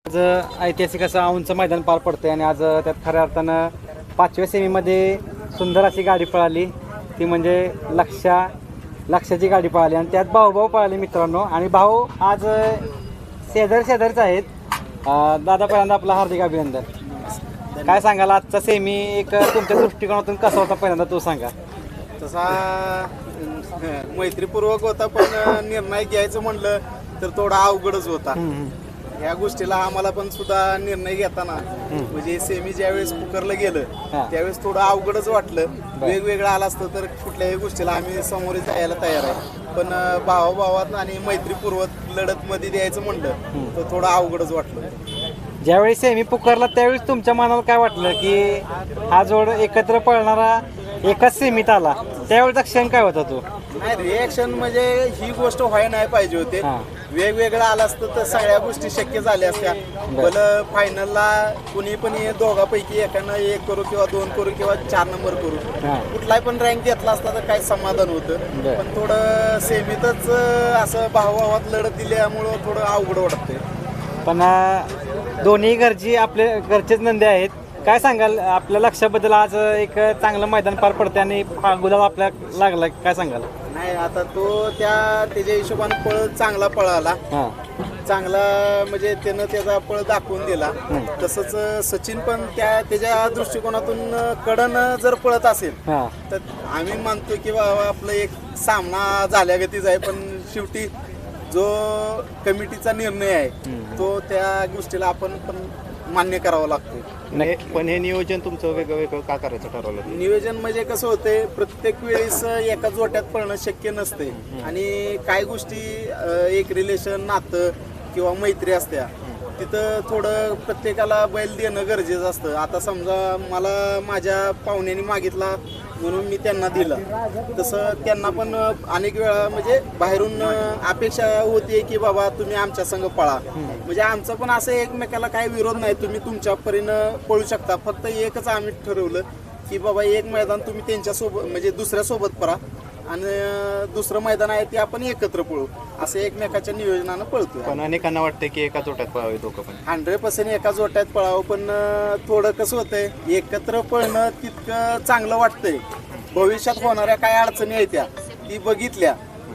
आज ऐतिहासिक असं औंधचं मैदान पार पडतंय आणि आज त्यात खऱ्या अर्थानं 5व्या सेमीमध्ये सुंदर अशी गाडी पळाली, ती म्हणजे लक्षाची गाडी पळाली आणि त्यात भाऊ पळाले मित्रांनो. आणि भाऊ आज शेजारीच आहेत. दादा पहिल्यांदा आपलं हार्दिक अभिनंदन. काय सांगाल आजचा सेमी एक तुमच्या दृष्टिकोनातून कसा होता पहिल्यांदा तो सांगा. तसा मैत्रीपूर्वक होता, पण निर्णय घ्यायचं म्हणलं तर थोडा अवघडच होता. या गोष्टीला आम्हाला पण सुद्धा निर्णय घेताना म्हणजे सेमी ज्यावेळेस पुकारलं गेलं त्यावेळेस थोडं अवघडच वाटलं. वेगवेगळं आलं असतं तर कुठल्याही गोष्टीला आम्ही समोर जायला तयार आहे, पण भावाभावात आणि मैत्रीपूर्वक लढत मध्ये द्यायचं म्हणलं तर थोडं अवघडच वाटलं. ज्यावेळी सेमी पुकारला त्यावेळेस तुमच्या मनाला काय वाटलं की हा जोड एकत्र पळणारा एकाच सेमीत आला, त्यावेळेचा क्षण काय होता तो? नाही, रिएक्शन म्हणजे ही गोष्ट व्हायला नाही पाहिजे होते. वेगवेगळं आलं असतं तर सगळ्या गोष्टी शक्य झाल्या असत्या. भलं फायनलला कुणी पण दोघांपैकी एकानं 1 करू किंवा 2 करू किंवा 4 नंबर करू, कुठलाही पण रँक घेतला असता तर काही समाधान होतं. पण थोडं सेमीतच असं भावाभावात लढत दिल्यामुळं थोडं अवघड वाटतंय. पण दोन्ही घरचेच नंदी आहेत. काय सांगाल आपल्या लक्षाबद्दल? आज एक चांगलं मैदान पार पडते आणि गुलाल आपल्या लागला, काय सांगाल? नाही, आता तो त्याच्या हिशोबाने पळ चांगला पळाला. चांगला म्हणजे त्यानं त्याचा पळ दाखवून दिला. तसंच सचिन पण त्याच्या दृष्टिकोनातून कडन जर पळत असेल तर आम्ही मानतो की बाबा आपलं एक सामना झाल्यागतीच आहे, पण शेवटी जो कमिटीचा निर्णय आहे तो त्या गोष्टीला आपण पण मान्य करावं लागतं. पण हे नियोजन तुमचं वेगळं का करायचं ठरवलं? नियोजन म्हणजे कसं होतंय, प्रत्येक वेळेस एका जोट्यात पळणं शक्य नसते आणि काही गोष्टी एक रिलेशन, नातं किंवा मैत्री असत्या तिथं थोडं प्रत्येकाला बैल देणं गरजेचं असतं. आता समजा मला माझ्या पाहुण्याने मागितला म्हणून मी त्यांना दिलं, तसं त्यांना पण अनेक वेळा म्हणजे बाहेरून अपेक्षा होती की बाबा तुम्ही आमच्या संग पळा. म्हणजे आमचं पण असं एकमेकाला काही विरोध नाही, तुम्ही तुमच्या परीनं पळू शकता. फक्त एकच आम्ही ठरवलं की बाबा एक मैदान तुम्ही त्यांच्यासोबत म्हणजे दुसऱ्यासोबत पळा आणि दुसरं मैदान आहे ते आपण एकत्र पळू, असं एकमेकाच्या नियोजनानं पळतो. पण अनेकांना वाटतं की एका जोट्यात पळावे दोघं पण. 100% एका जोट्यात पळावं, पण थोडं कसं होतंय एकत्र पळणं तितकं चांगलं वाटतंय. भविष्यात होणाऱ्या काय अडचणी आहेत त्या ती बघितल्या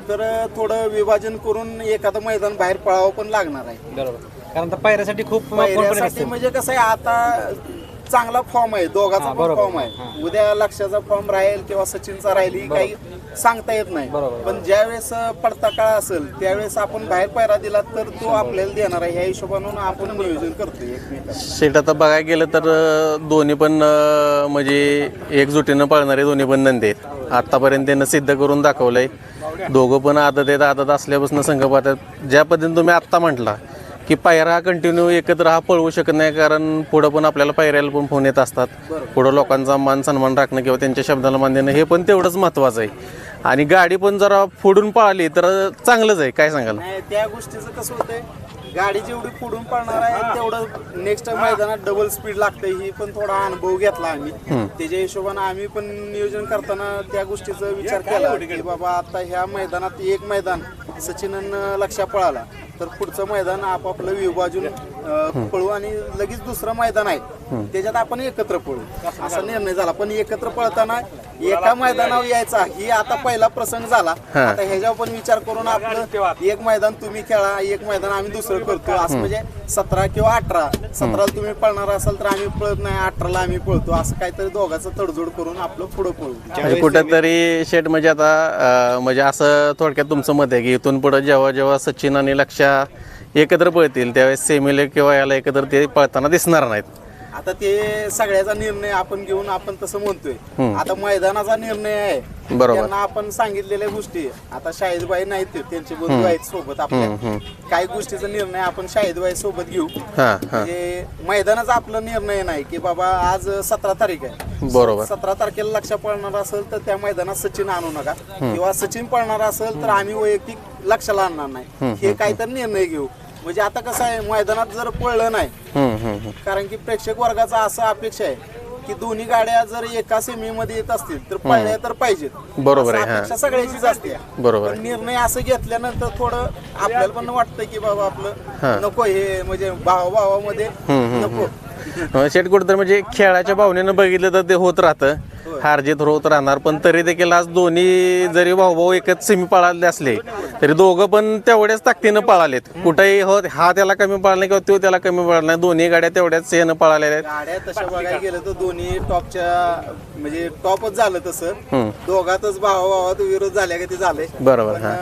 तर थोडं विभाजन करून एखादं मैदान बाहेर पळावं पण लागणार आहे. बरोबर, कारण आता पायऱ्यासाठी खूप म्हणजे कसं आहे, आता चांगला फॉर्म आहे, दोघाचा फॉर्म आहे. उद्या लक्षाचा फॉर्म राहील किंवा सचिनचा राहील ही काही सांगता येत नाही. पण ज्यावेळेस पडता काळ असेल त्यावेळेस आपण बाहेर पायरा दिला तर तो आपल्याला देणार आहे. ह्या हिशोबानं आपण नियोजन करतोय एकमेकांना. शेट आता बघायला गेलं तर दोन्ही पण म्हणजे एकजुटीनं पळणारे दोन्ही पण नंदी आहेत. आतापर्यंत त्यांना सिद्ध करून दाखवलंय. दोघं पण आदत असल्यापासून संघपात आहेत. ज्या पद्धतीने तुम्ही आत्ता म्हटला की पायरा हा कंटिन्यू एकत्र हा पळवू शकत नाही, कारण पुढं पण आपल्याला पायऱ्याला पण फोन येत असतात. पुढं लोकांचा मान सन्मान राखणं किंवा त्यांच्या शब्दाला मान देणं हे पण तेवढंच महत्त्वाचं आहे. आणि गाडी पण जरा फोडून पळाली तर चांगलंच आहे. काय सांगाल? त्या गोष्टीचं कसं होतंय, गाडी जेवढी पुढून पळणार आहे तेवढं नेक्स्ट मैदानात डबल स्पीड लागते. ही पण थोडा अनुभव घेतला आम्ही. त्याच्या हिशोबानं आम्ही पण नियोजन करताना त्या गोष्टीचा विचार केला की बाबा आता ह्या मैदानात एक मैदान सचिननं लक्ष्या पळाला तर पुढचं मैदान आपापलं विभाजून पळू आणि लगेच दुसरं मैदान आहे त्याच्यात आपण एकत्र पळू, असा निर्णय झाला. पण एकत्र पळताना एका मैदानावर यायचा ही आता पहिला प्रसंग झाला. आता ह्याच्यावर पण विचार करून आपलं एक मैदान तुम्ही खेळा, एक मैदान आम्ही दुसरं करतो, असं म्हणजे 17 किंवा 18. 17ला तुम्ही पळणार असाल तर आम्ही पळत नाही, 18ला आम्ही पळतो, असं काहीतरी दोघांचं तडजोड करून आपलं पुढं पळू. म्हणजे कुठेतरी शेट म्हणजे आता म्हणजे असं थोडक्यात तुमचं मत आहे की इथून पुढे जेव्हा सचिन आणि लक्ष्या एकत्र पळतील त्यावेळेस सेमीला किंवा याला एकत्र ते पळताना दिसणार नाहीत. आता ते सगळ्याचा निर्णय आपण घेऊन आपण तसं म्हणतोय. आता मैदानाचा निर्णय आहे, त्यांना आपण सांगितलेल्या गोष्टी. आता शाहिदबाई नाहीत, त्यांचे बंधू आहेत सोबत आपल्या. काही गोष्टीचा निर्णय आपण शाहिदबाई सोबत घेऊ. म्हणजे मैदानाचा आपला निर्णय नाही की बाबा आज 17 तारीख आहे, बरोबर 17 तारखेला लक्ष पळणार असेल तर त्या मैदानात सचिन आणू नका, किंवा सचिन पळणार असेल तर आम्ही वैयक्तिक लक्षाला आणणार नाही, हे काहीतरी निर्णय घेऊ. म्हणजे आता कसं आहे, मैदानात जर पळलं नाही, कारण की प्रेक्षक वर्गाचा असं अपेक्षा आहे की दोन्ही गाड्या जर एका सेमी मध्ये येत असतील तर पळल्या तर पाहिजेत. बरोबर आहे, असं हा. अपेक्षा सगळ्याचीच असते. बरोबर पण निर्णय असं घेतल्यानंतर थोडं आपल्याला पण वाटतं की बाबा आपलं नको हे म्हणजे भावाभावामध्ये नको. शेट कुठं म्हणजे खेळाच्या भावनेनं बघितलं तर ते होत राहतं, हारजीत होत राहणार. पण तरी देखील आज दोन्ही जरी भाऊ एकच सेमी पळाले असले तरी दोघं पण तेवढ्याच ताकदीनं पळालेत. कुठेही हा त्याला कमी पळाला नाही किंवा तो त्याला कमी पळाला नाही. दोन्ही गाड्या तेवढ्याच सेनं पळालेल्या आहेत. गाड्या तशा बघायला गेलं तर दोन्ही टॉपच्या म्हणजे टॉपच झालं तसं. दोघातच भावाभावात विरोध झाल्या का ते झालंय. बरोबर, हा.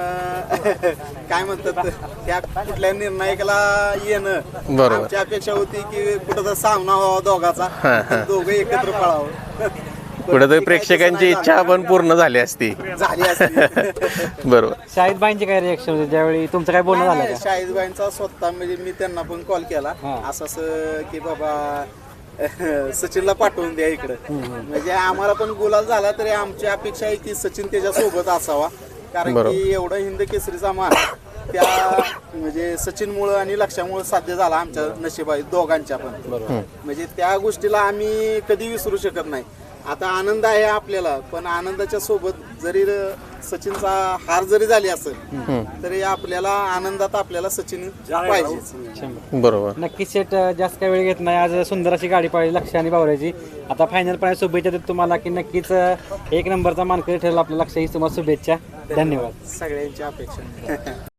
काय म्हणतात त्या कुठल्या निर्णायकाला येणं बरोबर. आमची अपेक्षा होती की कुठं तर सामना व्हावा दोघाचा, पण दोघं एकत्र पळावं. कुठेतरी प्रेक्षकांची इच्छा पण पूर्ण झाली असती. झाली असती. बरोबर. शाहिद बाईंची काय रिएक्शन होती ज्यावेळी तुमचं काय बोलणं झालं का? शाहिदबाईंचा स्वतः म्हणजे मी त्यांना पण कॉल केला असं की बाबा सचिनला पाठवून द्या इकडं. म्हणजे आम्हाला पण गुलाल झाला तरी आमची अपेक्षा आहे की सचिन त्याच्या सोबत असावा, कारण की एवढा हिंद केसरीचा मान त्या म्हणजे सचिनमुळं आणि लक्ष्यामुळं साध्य झाला आमच्या नशिबाई दोघांच्या पण. म्हणजे त्या गोष्टीला आम्ही कधी विसरू शकत नाही. आता आनंद आहे आपल्याला, पण आनंदाच्या सोबत जरी सचिनचा हार जरी झाली असेल तरी आपल्याला आनंदात आपल्याला सचिन पाहिजे. बरोबर. नक्कीच शेट जास्त काही वेळ घेत नाही. आज सुंदर अशी गाडी पाहिली लक्ष आणि बावऱ्याची. आता फायनल पण शुभेच्छा देतो तुम्हाला की नक्कीच एक नंबरचा मानकरी ठरेल आपल्या लक्ष. ही तुम्हाला शुभेच्छा. धन्यवाद. सगळ्यांची अपेक्षा.